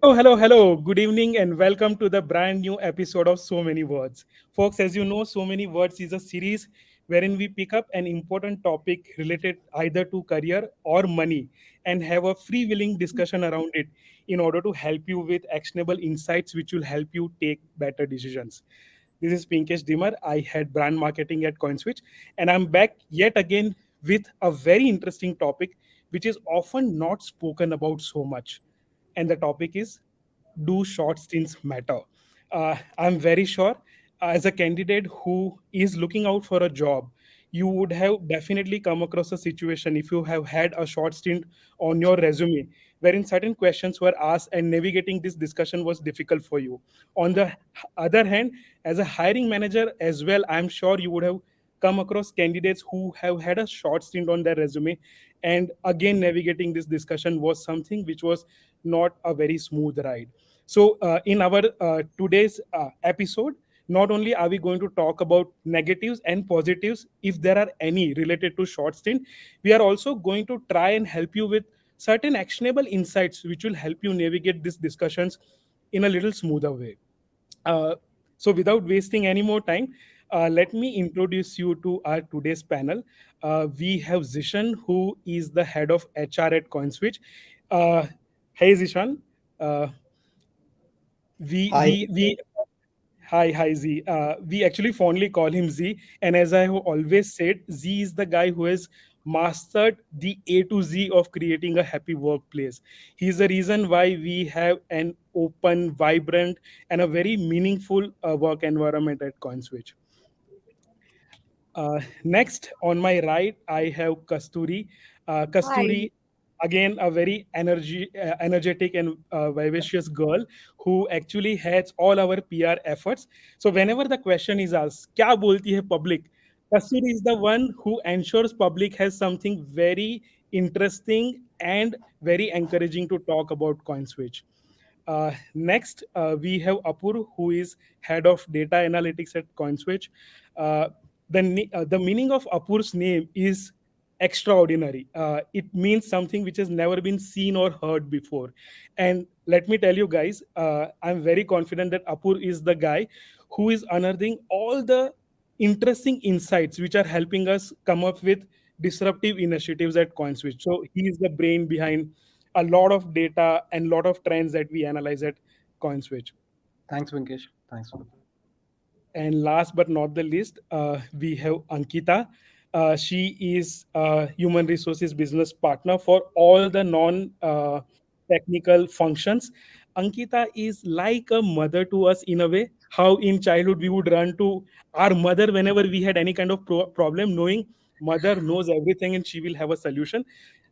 Hello. Good evening, and welcome to the brand new episode of So Many Words. Folks, as you know, So Many Words is a series wherein we pick up an important topic related either to career or money and have a free-willing discussion around it in order to help you with actionable insights which will help you take better decisions. This is Pinkesh Dhimar. I had brand marketing at CoinSwitch, and I'm back yet again with a very interesting topic which is often not spoken about so much. And the topic is, do short stints matter? I'm very sure, as a candidate who is looking out for a job, you would have definitely come across a situation if you have had a short stint on your resume wherein certain questions were asked and navigating this discussion was difficult for you. On the other hand, as a hiring manager as well, I'm sure you would have come across candidates who have had a short stint on their resume, and again navigating this discussion was something which was not a very smooth ride. So in our today's episode, not only are we going to talk about negatives and positives if there are any related to short stint, we are also going to try and help you with certain actionable insights which will help you navigate these discussions in a little smoother way. uh, so, without wasting any more time, let me introduce you to our today's panel. We have Zeeshan, who is the head of HR at CoinSwitch. Uh, hey, Zeeshan. Uh, Hi. we hi Z. We actually fondly call him Z, and as I have always said, Z is the guy who has mastered the A to Z of creating a happy workplace. He's the reason why we have an open, vibrant, and a very meaningful work environment at CoinSwitch. Next, on my right, I have Kasturi. Hi. Kasturi, again, a very energetic and vivacious girl who actually heads all our PR efforts. So whenever the question is asked, "Kya bolti hai public?" Kasturi is the one who ensures public has something very interesting and very encouraging to talk about CoinSwitch. Next, we have Apoorv, who is head of data analytics at CoinSwitch. Uh, the meaning of Apoorv's name is extraordinary. It means something which has never been seen or heard before. And let me tell you guys, I'm very confident that Apoorv is the guy who is unearthing all the interesting insights which are helping us come up with disruptive initiatives at CoinSwitch. So he is the brain behind a lot of data and lot of trends that we analyze at CoinSwitch. Thanks, Pinkesh. Thanks. And last but not the least, we have Ankita. She is a human resources business partner for all the non technical functions. Ankita is like a mother to us in a way. How in childhood we would run to our mother whenever we had any kind of problem, knowing mother knows everything and she will have a solution.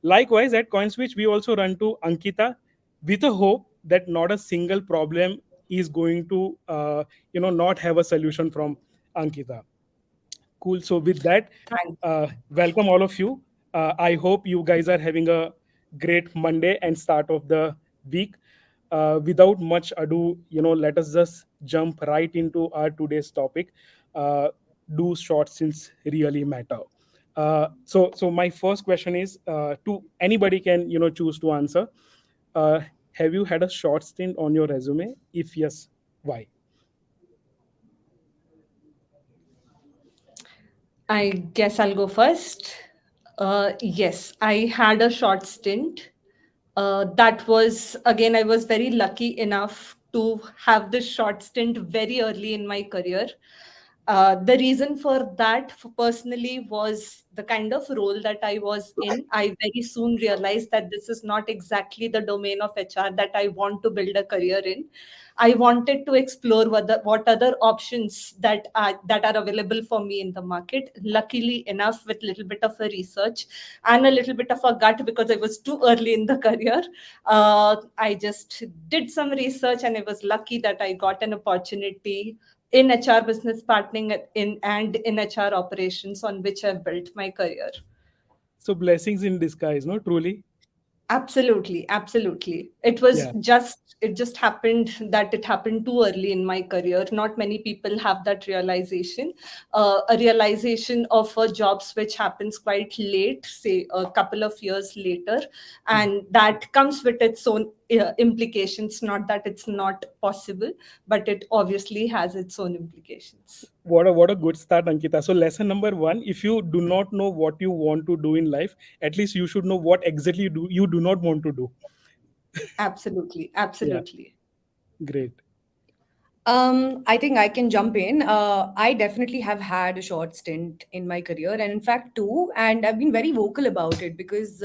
Likewise, at CoinSwitch, we also run to Ankita with a hope that not a single problem is going to not have a solution from Ankita. Cool. So with that, Thank welcome all of you. I hope you guys are having a great Monday and start of the week. Without much ado, let us just jump right into our today's topic. Uh, do short stints really matter? So my first question is, to anybody can choose to answer. Uh, have you had a short stint on your resume? If yes, why? I guess I'll go first. Yes, I had a short stint. That was, again, I was very lucky enough to have this short stint very early in my career. The reason for that, personally, was the kind of role that I was in. I very soon realized that this is not exactly the domain of HR that I want to build a career in. I wanted to explore what other options that are available for me in the market. Luckily enough, with a little bit of a research and a little bit of a gut, because I was too early in the career, I just did some research, and I was lucky that I got an opportunity in HR business partnering in HR operations, on which I've built my career. So blessings in disguise, no? Truly. Absolutely, absolutely. It was Yeah. just, it just happened that it happened too early in my career. Not many people have that realization. A realization of a job switch happens quite late, say a couple of years later, Mm. and that comes with its own implications. Not that it's not possible, but it obviously has its own implications. What a good start, Ankita. So lesson number one: if you do not know what you want to do in life, at least you should know what exactly you do not want to do. Absolutely, Yeah, absolutely. great. I think I can jump in. I definitely have had a short stint in my career, and in fact, two. And I've been very vocal about it because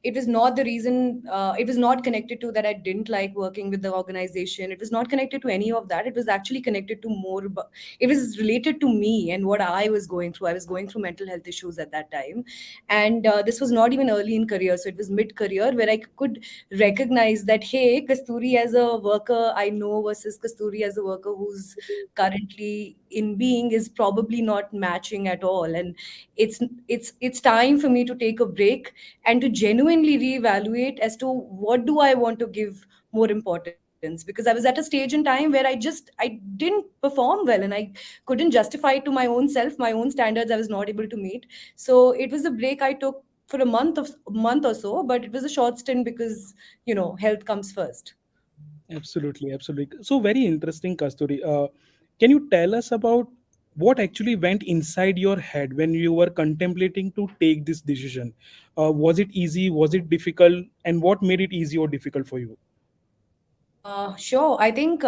it was not the reason. It was not connected to that I didn't like working with the organization. It was not connected to any of that. It was actually connected to more. It was related to me and what I was going through. I was going through mental health issues at that time, and this was not even early in career. So it was mid career where I could recognize that, hey, Kasturi as a worker I know versus Kasturi as a worker who's currently in being is probably not matching at all. And it's time for me to take a break and to genuinely reevaluate as to what do I want to give more importance, because I was at a stage in time where I didn't perform well, and I couldn't justify it to my own self, my own standards I was not able to meet. So it was a break I took for a month or so, but it was a short stint because health comes first. Absolutely, absolutely. So very interesting, Kasturi. Can you tell us about what actually went inside your head when you were contemplating to take this decision? Was it easy? Was it difficult? And what made it easy or difficult for you? Sure. I think,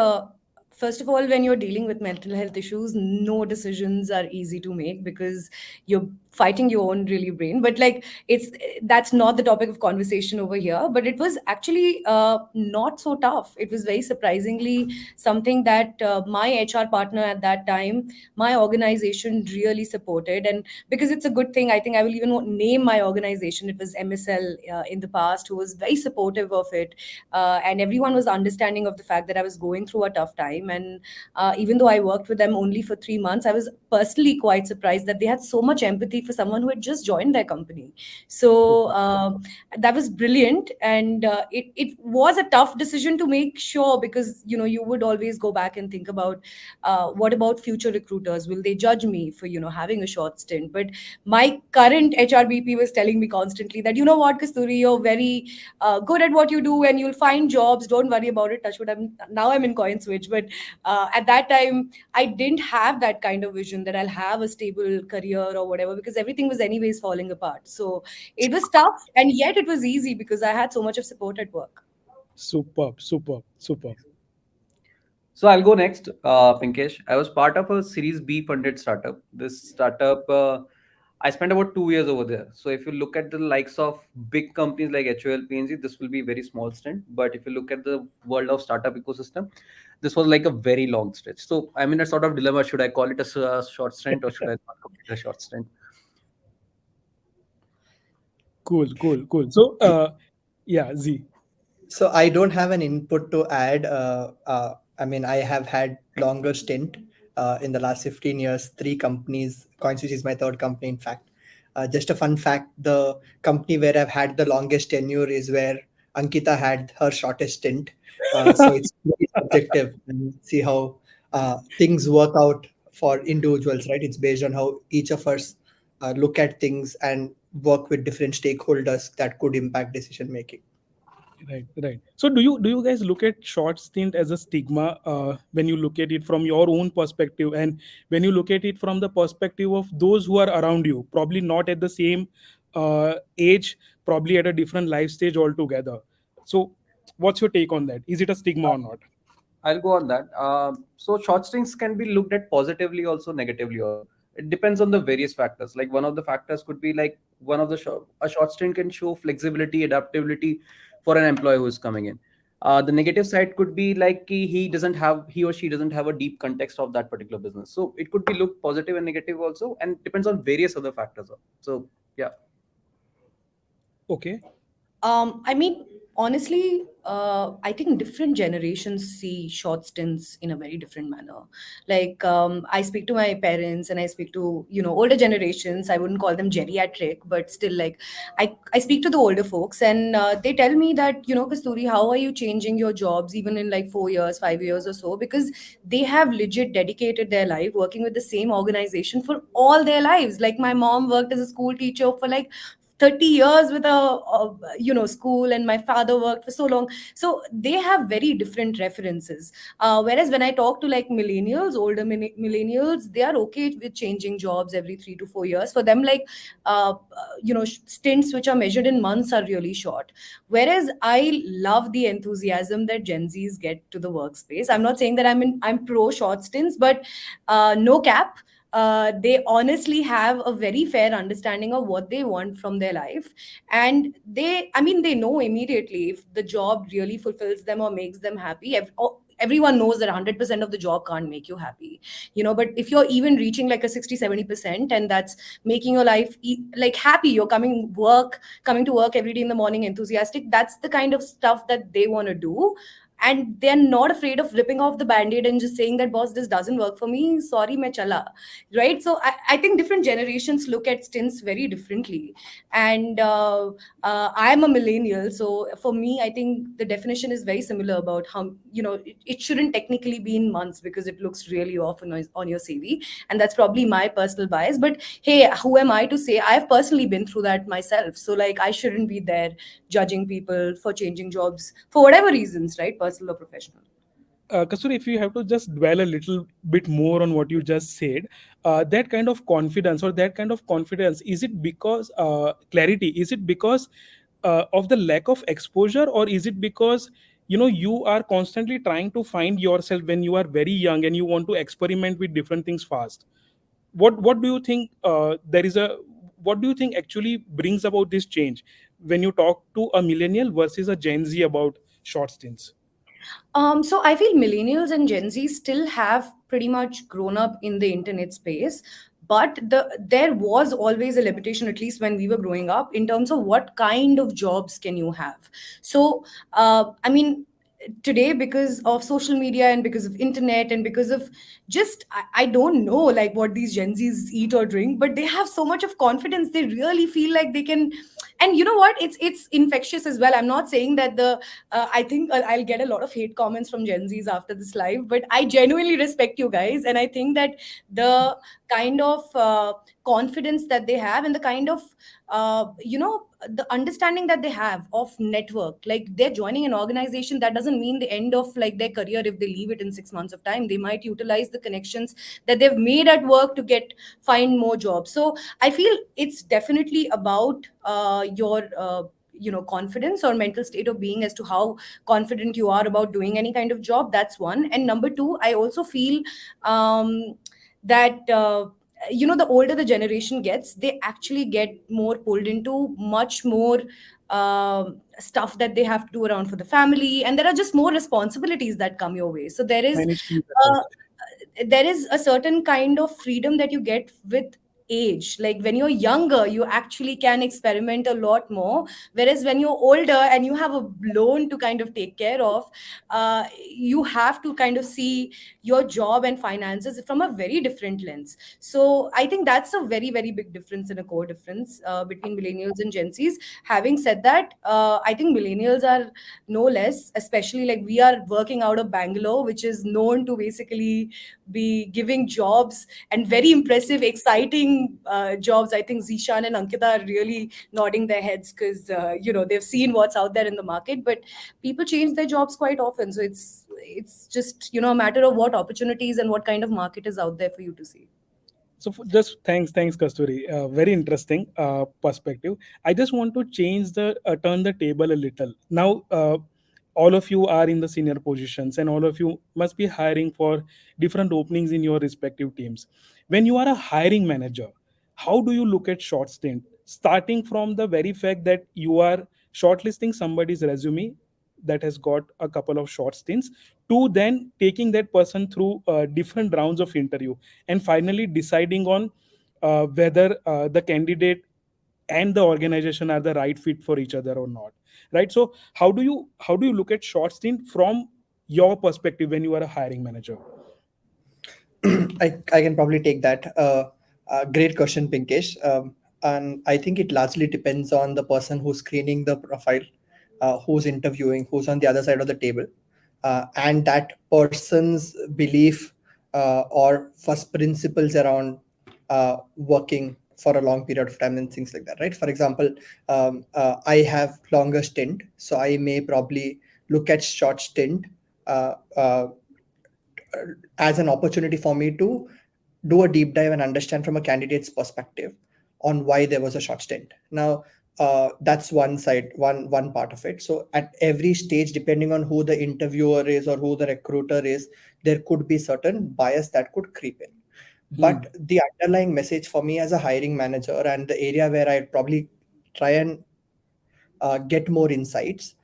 first of all, when you're dealing with mental health issues, no decisions are easy to make because you're fighting your own really brain. But like, it's that's not the topic of conversation over here. But it was actually not so tough. It was very surprisingly something that my HR partner at that time, my organization really supported. And because it's a good thing, I think I will even name my organization. It was MSL in the past, who was very supportive of it, and everyone was understanding of the fact that I was going through a tough time. And even though I worked with them only for 3 months, I was personally quite surprised that they had so much empathy for someone who had just joined their company. So Super. that was brilliant, and it was a tough decision to make, sure, because you would always go back and think about what about future recruiters, will they judge me for having a short stint. But my current HRBP was telling me constantly that, what, Kasturi, you're very good at what you do and you'll find jobs, don't worry about it. Touchwood, I'm in coin switch, but at that time I didn't have that kind of vision that I'll have a stable career or whatever, because everything was anyways falling apart. So it was tough, and yet it was easy because I had so much of support at work. Superb, superb, superb. So I'll go next, Pinkesh. I was part of a Series B funded startup. This startup, I spent about 2 years over there. So if you look at the likes of big companies like HOL, PNG, this will be very small stint. But if you look at the world of startup ecosystem, this was like a very long stretch. So I'm in a sort of dilemma. Should I call it a short stint or should I not complete a short stint? Cool, cool, cool. So, yeah, Z. So I don't have an input to add. I mean, I have had longer stint in the last 15 years, three companies. CoinSwitch is my third company, in fact. Just a fun fact, the company where I've had the longest tenure is where Ankita had her shortest stint. So it's very subjective and see how things work out for individuals, right? It's based on how each of us look at things and work with different stakeholders that could impact decision making. Right, right. So do you guys look at short stint as a stigma when you look at it from your own perspective, and when you look at it from the perspective of those who are around you, probably not at the same age, probably at a different life stage altogether. So what's your take on that? Is it a stigma or not? I'll go on that. So short stints can be looked at positively, also negatively. Also, it depends on the various factors. Like one of the factors could be like a short stint can show flexibility, adaptability for an employee who is coming in. The negative side could be like he or she doesn't have a deep context of that particular business. So it could be looked positive and negative also, and depends on various other factors. So yeah. Okay. I mean, honestly, I think different generations see short stints in a very different manner. Like, I speak to my parents and I speak to, older generations. I wouldn't call them geriatric, but still, like, I speak to the older folks, and they tell me that, Kasturi, how are you changing your jobs even in like 4 years, 5 years or so? Because they have legit dedicated their life working with the same organization for all their lives. Like, my mom worked as a school teacher for like 30 years with a school, and my father worked for so long. So they have very different references, whereas when I talk to like millennials, older millennials, they are okay with changing jobs every 3 to 4 years. For them, like, stints which are measured in months are really short. Whereas I love the enthusiasm that Gen Z's get to the workspace. I'm not saying that I'm pro short stints, but no cap, they honestly have a very fair understanding of what they want from their life. And they know immediately if the job really fulfills them or makes them happy. Everyone knows that 100% of the job can't make you happy, but if you're even reaching like a 60-70%, and that's making your life like happy, you're coming to work every day in the morning enthusiastic, that's the kind of stuff that they want to do. And they're not afraid of ripping off the band-aid and just saying that, boss, this doesn't work for me, sorry, मैं chala. Right? So I think different generations look at stints very differently. And I'm a millennial, so for me, I think the definition is very similar about how, it shouldn't technically be in months because it looks really off on your CV. And that's probably my personal bias. But hey, who am I to say? I've personally been through that myself. So, like, I shouldn't be there judging people for changing jobs for whatever reasons, right? Personal or professional. Kasturi, if you have to just dwell a little bit more on what you just said, that kind of confidence or that kind of confidence, is it because clarity? Is it because of the lack of exposure, or is it because you are constantly trying to find yourself when you are very young and you want to experiment with different things fast? What do you think? There is a What do you think actually brings about this change when you talk to a millennial versus a Gen Z about short stints? So I feel millennials and Gen Z still have pretty much grown up in the internet space, but there was always a limitation, at least when we were growing up, in terms of what kind of jobs can you have. So I mean, today, because of social media and because of internet and because of just I don't know like what these Gen Z's eat or drink, but they have so much of confidence, they really feel like they can. And you know what, it's infectious as well. I'm not saying that the I think I'll get a lot of hate comments from Gen Z's after this live, but I genuinely respect you guys, and I think that the kind of confidence that they have, and the kind of the understanding that they have of network, like they're joining an organization, that doesn't mean the end of like their career if they leave it in 6 months of time. They might utilize the connections that they've made at work to find more jobs. So I feel it's definitely about your confidence or mental state of being as to how confident you are about doing any kind of job. That's one. And number two, I also feel um, that the older the generation gets, they actually get more pulled into much more stuff that they have to do around for the family, and there are just more responsibilities that come your way. So Manage things uh, better. there is a certain kind of freedom that you get with age. Like, when you're younger, you actually can experiment a lot more, whereas when you're older and you have a loan to kind of take care of, you have to kind of see your job and finances from a very different lens. So I think that's a very, very big difference and a core difference between millennials and Gen Z's. Having said that, I think millennials are no less, especially like we are working out of Bangalore, which is known to basically be giving jobs, and very impressive, exciting jobs. I think Zeeshan and Ankita are really nodding their heads because they've seen what's out there in the market. But people change their jobs quite often, so it's just a matter of what opportunities and what kind of market is out there for you to see. So just thanks, Kasturi. Very interesting perspective. I just want to change the turn the table a little. Now, all of you are in the senior positions, and all of you must be hiring for different openings in your respective teams. When you are a hiring manager, how do you look at short stint? Starting from the very fact that you are shortlisting somebody's resume that has got a couple of short stints, to then taking that person through different rounds of interview and finally deciding on whether the candidate and the organization are the right fit for each other or not. right? So how do you look at short stint from your perspective when you are a hiring manager? I can probably take that. Great question, Pinkesh. And I think it largely depends on the person who's screening the profile, who's interviewing, who's on the other side of the table, and that person's belief or first principles around working for a long period of time and things like that, right? For example, I have longer stint, so I may probably look at short stint uh, uh, as an opportunity for me to do a deep dive and understand from a candidate's perspective on why there was a short stint. Now, that's one side, one part of it. So at every stage, depending on who the interviewer is or who the recruiter is, there could be certain bias that could creep in. Hmm. But the underlying message for me as a hiring manager, and the area where I'd probably try and get more insights,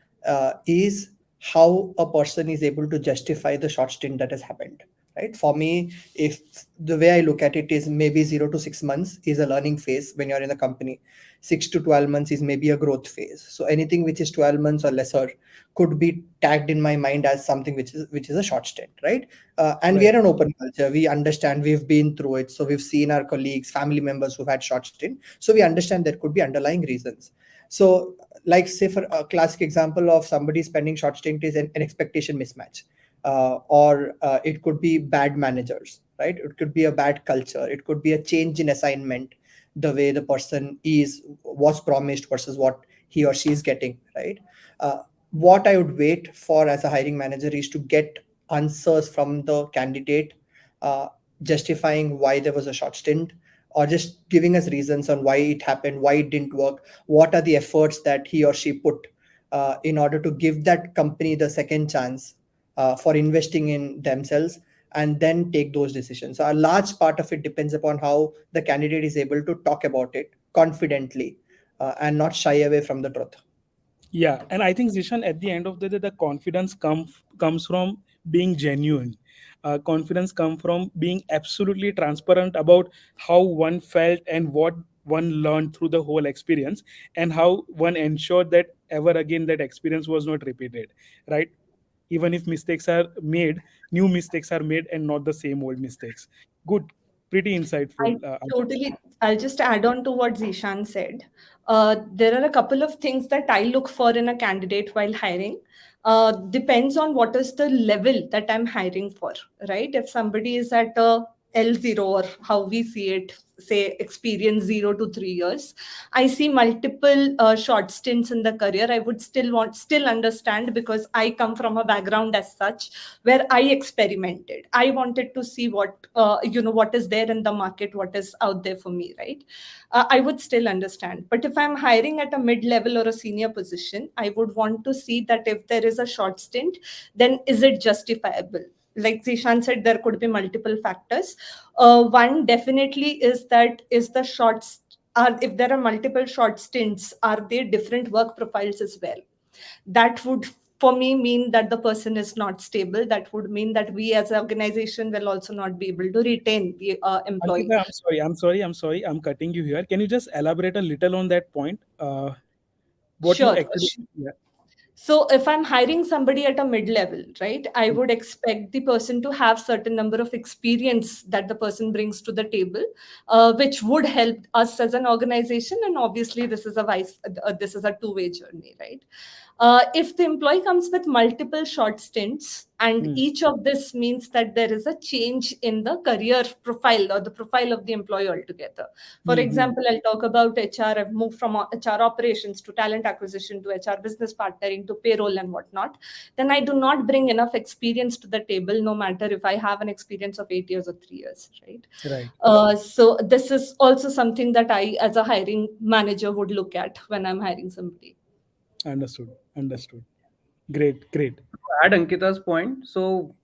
is how a person is able to justify the short stint that has happened, right? For me, if the way I look at it is maybe 0 to 6 months is a learning phase when you're in the company, 6 to 12 months is maybe a growth phase. So anything which is 12 months or lesser could be tagged in my mind as something which is a short stint, right? And we Right. are an open culture, we understand, we've been through it, so we've seen our colleagues, family members who've had short stint, so we understand there could be underlying reasons. So, like, say, for a classic example of somebody spending short stint is an expectation mismatch, or it could be bad managers, right? It could be a bad culture, it could be a change in assignment, the way the person is was promised versus what he or she is getting, right? uh, what I would wait for as a hiring manager is to get answers from the candidate, uh, justifying why there was a short stint, or just giving us reasons on why it happened, why it didn't work, what are the efforts that he or she put in order to give that company the second chance for investing in themselves, and then take those decisions. So a large part of it depends upon how the candidate is able to talk about it confidently, and not shy away from the truth. Yeah, and I think Zishan, at the end of the day, the confidence comes from being genuine. Confidence comes from being absolutely transparent about how one felt and what one learned through the whole experience, and how one ensured that ever again that experience was not repeated. Right? Even if mistakes are made, new mistakes are made, and not the same old mistakes. Good, pretty I insightful. totally, I'll just add on to what Zishan said. There are a couple of things that I look for in a candidate while hiring. Depends on what is the level that I'm hiring for, right? If somebody is at a L0, or how we see it, say experience 0 to 3 years, I see multiple short stints in the career. I would still understand, because I come from a background as such where I experimented. I wanted to see what is there in the market, what is out there for me, right? I would still understand. But if I'm hiring at a mid-level or a senior position, I would want to see that if there is a short stint, then is it justifiable? Like Zishan said, there could be multiple factors. One definitely is that is the shorts are if there are multiple short stints, are they different work profiles as well? That would, for me, mean that the person is not stable. That would mean that we as an organization will also not be able to retain the employee. Ankita, I'm sorry, I'm cutting you here. Can you just elaborate a little on that point? What you Sure. actually, yeah. So if I'm hiring somebody at a mid-level, right, I would expect the person to have certain number of experience that the person brings to the table, which would help us as an organization. And obviously, this is a two-way journey, right? If the employee comes with multiple short stints, and Hmm. each of this means that there is a change in the career profile or the profile of the employee altogether. For Hmm. Hmm. example, I'll talk about HR. I've moved from HR operations to talent acquisition to HR business partnering to payroll and whatnot. Then I do not bring enough experience to the table, no matter if I have an experience of 8 years or 3 years, right? Right. So this is also something that I, as a hiring manager, would look at when I'm hiring somebody. Understood. Understood. Great. Great. Add Ankita's point. So,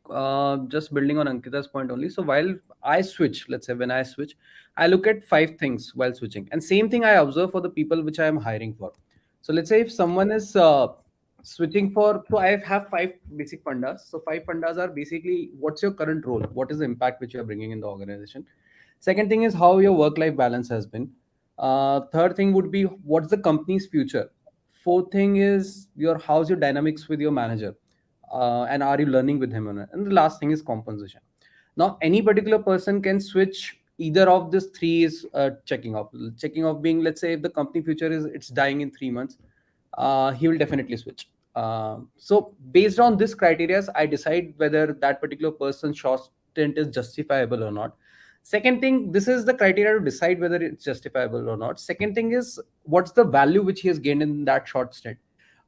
just building on Ankita's point only. So, while I switch, let's say when I switch, I look at five things while switching, and same thing I observe for the people which I am hiring for. So, let's say if someone is switching for, so I have five basic fundas. So, five fundas are basically what's your current role, what is the impact which you are bringing in the organization. Second thing is how your work-life balance has been. Third thing would be what's the company's future. Fourth thing is your how's your dynamics with your manager, and are you learning with him or not? And the last thing is compensation. Now, any particular person can switch either of these three is checking off. Checking off being, let's say, if the company future is it's dying in 3 months, he will definitely switch. So based on this criteria, I decide whether that particular person's short stint is justifiable or not. Second thing, this is the criteria to decide whether it's justifiable or not. Second thing is what's the value which he has gained in that short stint.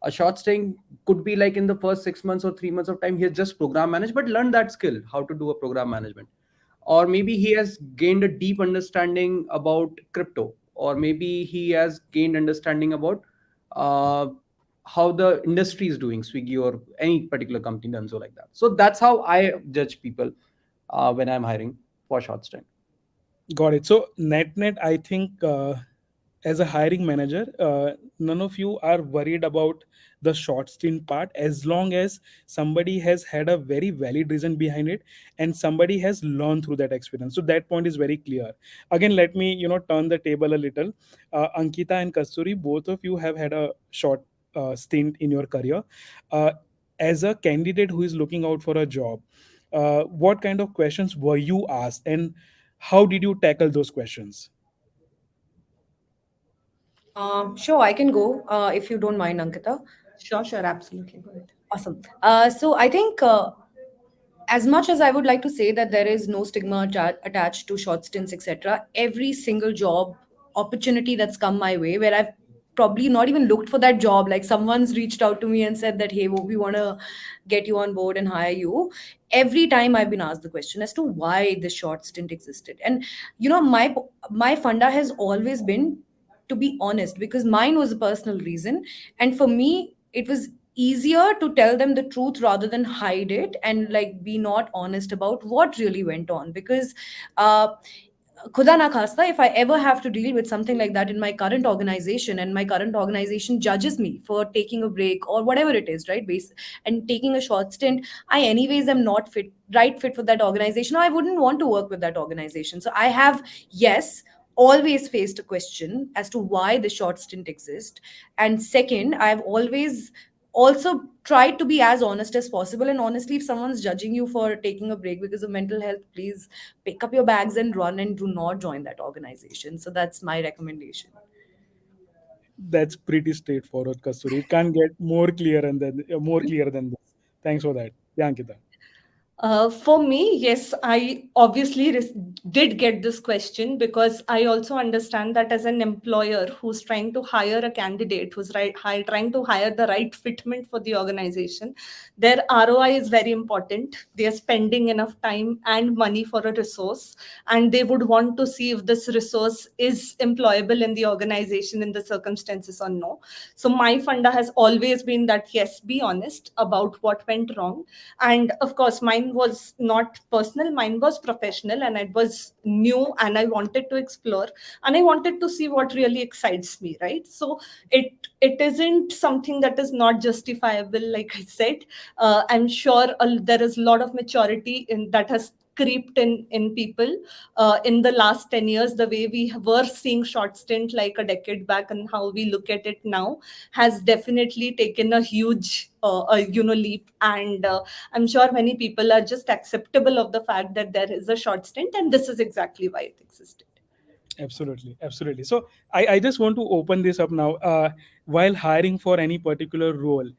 A short stint could be like in the first 6 months or 3 months of time, he has just program managed, but learned that skill, how to do a program management. Or maybe he has gained a deep understanding about crypto, or maybe he has gained understanding about uh, how the industry is doing, Swiggy or any particular company done so like that. So that's how I judge people when I'm hiring for short stint. Got it. So net, I think as a hiring manager, none of you are worried about the short stint part as long as somebody has had a very valid reason behind it and somebody has learned through that experience. So that point is very clear. Again, let me turn the table a little. Ankita and Kasturi, both of you have had a short stint in your career. Uh, as a candidate who is looking out for a job, what kind of questions were you asked and how did you tackle those questions? Sure, I can go if you don't mind, Ankita. Sure, sure, absolutely. Go ahead. Awesome. So I think as much as I would like to say that there is no stigma attached to short stints, etc., every single job opportunity that's come my way where I've probably not even looked for that job, like someone's reached out to me and said that, hey, we want to get you on board and hire you. Every time I've been asked the question as to why this short stint existed. And my funda has always been to be honest, because mine was a personal reason. And for me, it was easier to tell them the truth rather than hide it and like be not honest about what really went on. Because uh khuda na khasta, if I ever have to deal with something like that in my current organization and my current organization judges me for taking a break or whatever it is, right, and taking a short stint, I anyways am not fit for that organization, or I wouldn't want to work with that organization. So I have, yes, always faced a question as to why the short stint exists. And second, I've always also tried to be as honest as possible. And honestly, if someone's judging you for taking a break because of mental health, please pick up your bags and run and do not join that organization. So that's my recommendation. That's pretty straightforward, Kasturi. It can't get more clear than this. Thanks for that. Yeah, Ankita. For me, yes, I obviously did get this question because I also understand that as an employer who's trying to hire a candidate, who's trying to hire the right fitment for the organization, their ROI is very important. They are spending enough time and money for a resource, and they would want to see if this resource is employable in the organization in the circumstances or no. So my funda has always been that, yes, be honest about what went wrong. And of course, mine was not personal, mine was professional, and it was new, and I wanted to explore, and I wanted to see what really excites me, right? So it isn't something that is not justifiable, like I said. I'm sure there is a lot of maturity in that has creeped in people in the last 10 years. The way we were seeing short stint like a decade back and how we look at it now has definitely taken a huge leap. And I'm sure many people are just acceptable of the fact that there is a short stint, and this is exactly why it existed. Absolutely, absolutely. So I just want to open this up now. While hiring for any particular role,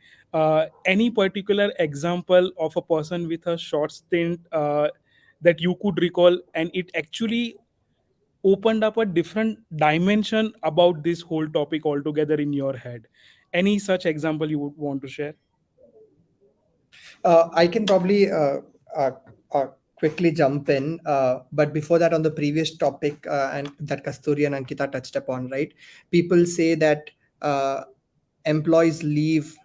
any particular example of a person with a short stint that you could recall, and it actually opened up a different dimension about this whole topic altogether in your head. Any such example you would want to share? I can probably uh, uh, quickly jump in, but before that, on the previous topic and that Kasturi and Ankita touched upon, right? People say that employees leave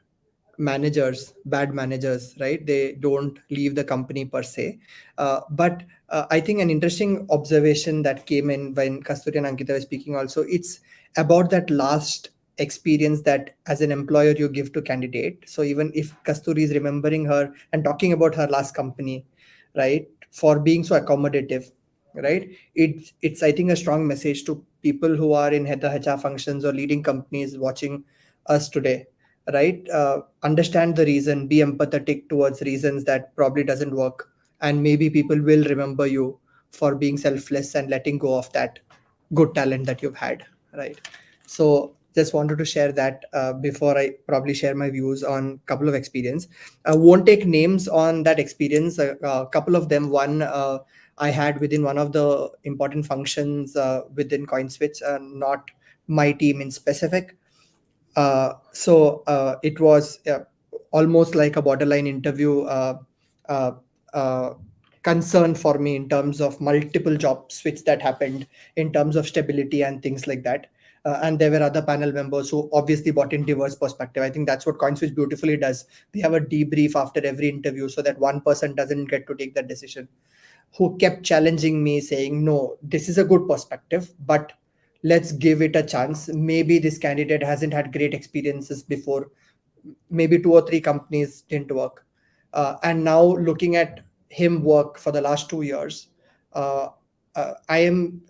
bad managers, right? They don't leave the company per se. But I think an interesting observation that came in when Kasturi and Ankita were speaking also, it's about that last experience that as an employer you give to candidate. So even if Kasturi is remembering her and talking about her last company, right, for being so accommodative, right, it's I think a strong message to people who are in the HR functions or leading companies watching us today, right? Understand the reason, be empathetic towards reasons that probably doesn't work, and maybe people will remember you for being selfless and letting go of that good talent that you've had, right? So just wanted to share that before I probably share my views on a couple of experience. I won't take names on that experience. A couple of them. One I had within one of the important functions within CoinSwitch, not my team in specific. It was almost like a borderline interview uh, uh, concern for me in terms of multiple job switch that happened in terms of stability and things like that. And there were other panel members who obviously brought in diverse perspective. I think that's what CoinSwitch beautifully does. We have a debrief after every interview so that one person doesn't get to take that decision, who kept challenging me, saying, no, this is a good perspective, but let's give it a chance. Maybe this candidate hasn't had great experiences before. Maybe two or three companies didn't work. And now looking at him work for the last 2 years, uh, I am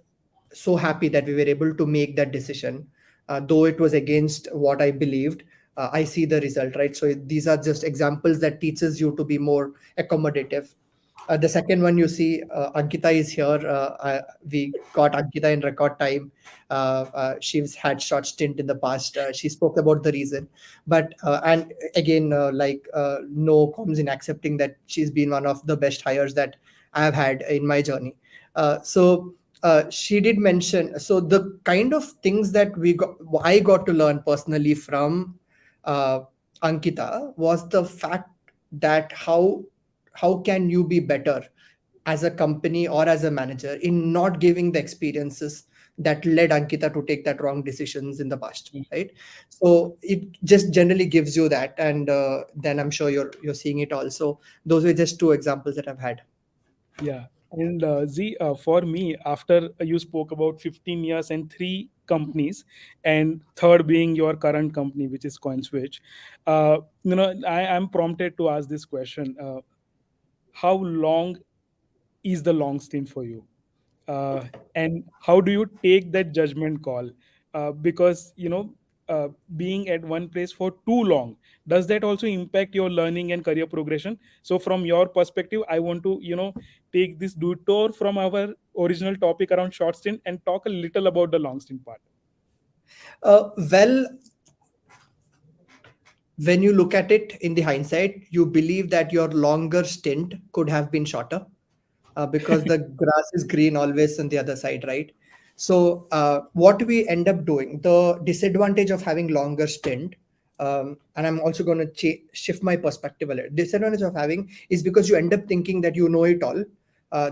so happy that we were able to make that decision, though it was against what I believed. I see the result, right? So these are just examples that teaches you to be more accommodative. The second one, you see, Ankita is here. We got Ankita in record time. She's had short stint in the past. She spoke about the reason, but and again, no comes in accepting that she's been one of the best hires that I have had in my journey. She did mention, so the kind of things that I got to learn personally from uh, Ankita was the fact that how can you be better as a company or as a manager in not giving the experiences that led Ankita to take that wrong decisions in the past, right? So it just generally gives you that, and then I'm sure you're seeing it also. Those were just two examples that I've had. Yeah. And Z, for me, after you spoke about 15 years and three companies, and third being your current company, which is CoinSwitch, I am prompted to ask this question: how long is the long stint for you? uh, and how do you take that judgment call? Because being at one place for too long, does that also impact your learning and career progression? So from your perspective, I want to take this detour from our original topic around short stint and talk a little about the long stint part. Well, when you look at it in the hindsight, you believe that your longer stint could have been shorter, because the grass is green always on the other side, right? So, what we end up doing, the disadvantage of having longer stint, and I'm also going to shift my perspective a little. Disadvantage of having is because you end up thinking that you know it all.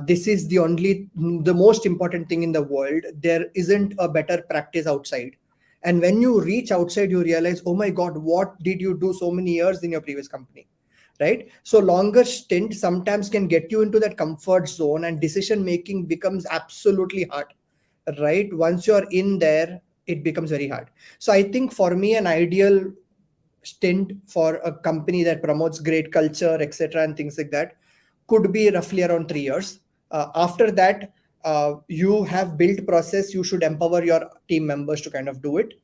This is the most important thing in the world. There isn't a better practice outside. And when you reach outside, you realize, oh my God, what did you do so many years in your previous company? Right? So longer stint sometimes can get you into that comfort zone, and decision making becomes absolutely hard, right? Once you're in there, it becomes very hard. So I think for me, an ideal stint for a company that promotes great culture, etc., and things like that could be roughly around 3 years. After that, you have built process. You should empower your team members to kind of do it,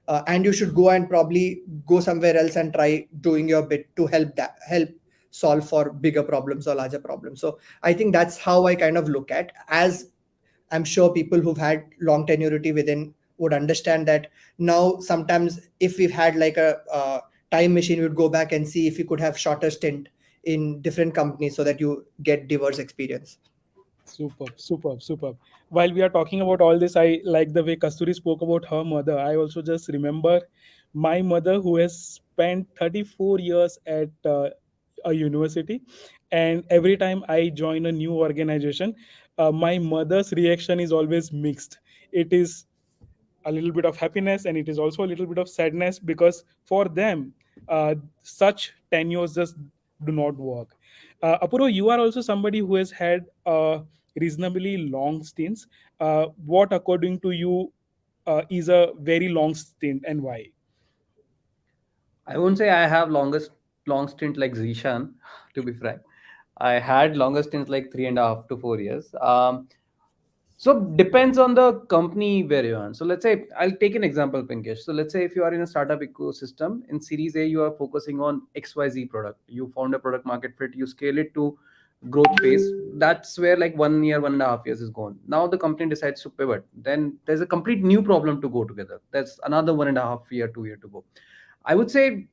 and you should go and probably go somewhere else and try doing your bit to help solve for bigger problems or larger problems. So I think that's how I kind of look at, as I'm sure people who've had long tenurity within would understand that. Now sometimes if we've had like a time machine, we'd go back and see if we could have shorter stint in different companies so that you get diverse experience. Superb, superb, superb. While we are talking about all this, I like the way Kasturi spoke about her mother. I also just remember my mother, who has spent 34 years at a university. And every time I join a new organization, my mother's reaction is always mixed. It is a little bit of happiness, and it is also a little bit of sadness, because for them, such tenures just do not work. Apurva, you are also somebody who has had reasonably long stints. What, according to you, is a very long stint, and why? I won't say I have long stint like Zeeshan, to be frank. I had longer stints like 3.5 to 4 years. So depends on the company where you are. So let's say I'll take an example, Pinkesh. So let's say if you are in a startup ecosystem in Series A, you are focusing on XYZ product. You found a product market fit, you scale it to growth phase. That's where like 1 year, 1.5 years is gone. Now the company decides to pivot. Then there's a complete new problem to go together. That's another 1.5 year, 2 year to go. I would say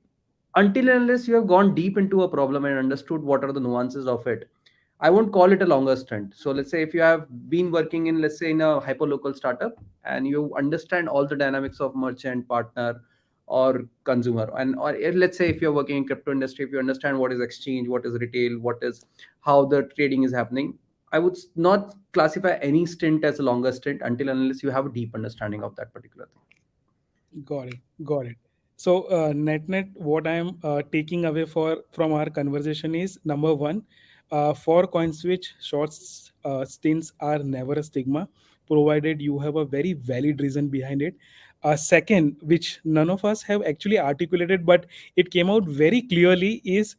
until and unless you have gone deep into a problem and understood what are the nuances of it, I won't call it a longer stint. So let's say if you have been working in, let's say, in a hyperlocal startup and you understand all the dynamics of merchant, partner, or consumer, and or let's say if you're working in crypto industry, if you understand what is exchange, what is retail, what is how the trading is happening, I would not classify any stint as a longer stint until and unless you have a deep understanding of that particular thing. Got it. Got it. So, net, what I am taking away for from our conversation is number one, for coin switch, short stints are never a stigma, provided you have a very valid reason behind it. Second, which none of us have actually articulated, but it came out very clearly, is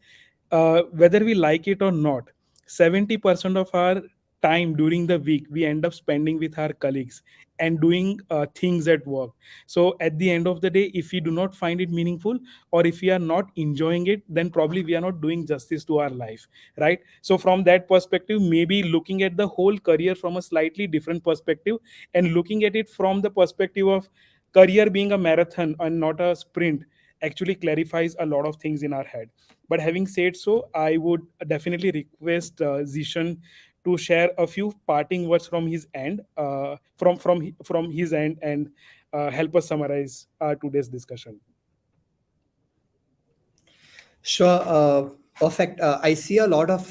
whether we like it or not. 70% of our time during the week we end up spending with our colleagues and doing things at work. So at the end of the day, if we do not find it meaningful, or if we are not enjoying it, then probably we are not doing justice to our life, right? So from that perspective, maybe looking at the whole career from a slightly different perspective, and looking at it from the perspective of career being a marathon and not a sprint, actually clarifies a lot of things in our head. But having said so, I would definitely request Zeeshan to share a few parting words from his end, from his end, and help us summarize today's discussion. Sure. Perfect. I see a lot of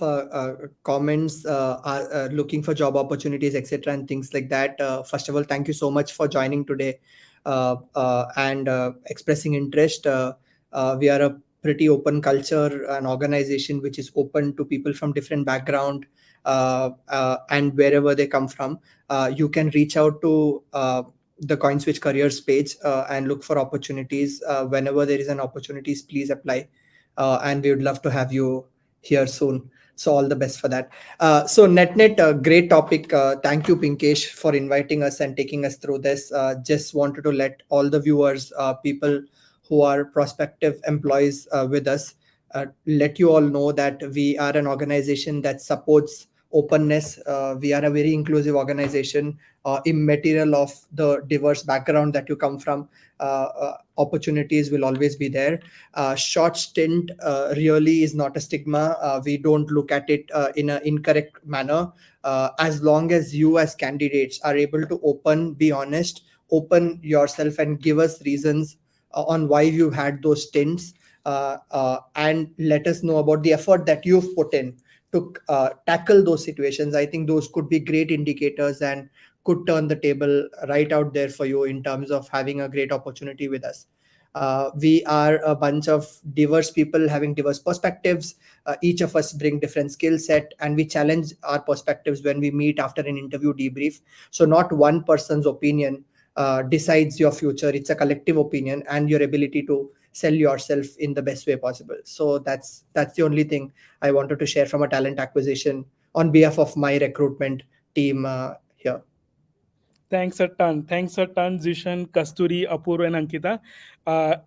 comments are looking for job opportunities, etc., and things like that. First of all, thank you so much for joining today and expressing interest. We are a pretty open culture, an organization which is open to people from different background and wherever they come from. You can reach out to the CoinSwitch careers page and look for opportunities. Whenever there is an opportunities, please apply, and we would love to have you here soon. So all the best for that. So net, great topic. Thank you, Pinkesh, for inviting us and taking us through this. Just wanted to let all the viewers, people who are prospective employees with us, let you all know that we are an organization that supports openness. We are a very inclusive organization, immaterial of the diverse background that you come from. Opportunities will always be there. Short stint really is not a stigma. We don't look at it in an incorrect manner. As long as you as candidates are able to be honest, open yourself and give us reasons on why you had those stints, and let us know about the effort that you've put in to tackle those situations. I think those could be great indicators and could turn the table right out there for you in terms of having a great opportunity with us. We are a bunch of diverse people having diverse perspectives. Each of us bring different skill set, and we challenge our perspectives when we meet after an interview debrief. So not one person's opinion decides your future. It's a collective opinion and your ability to sell yourself in the best way possible. So that's the only thing I wanted to share from a talent acquisition on behalf of my recruitment team here. Thanks a ton. Thanks a ton, Zishan, Kasturi, Apoorv, and Ankita.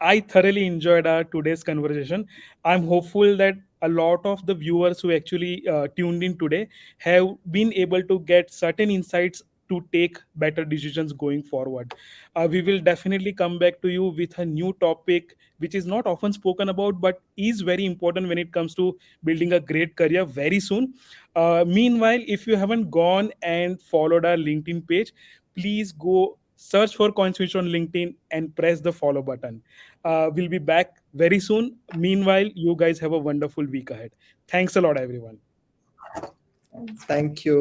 I thoroughly enjoyed our today's conversation. I'm hopeful that a lot of the viewers who actually tuned in today have been able to get certain insights to take better decisions going forward. We will definitely come back to you with a new topic which is not often spoken about but is very important when it comes to building a great career very soon. Meanwhile, if you haven't gone and followed our LinkedIn page, please go search for CoinSwitch on LinkedIn and press the follow button. We'll be back very soon. Meanwhile, you guys have a wonderful week ahead. Thanks a lot, everyone. Thank you.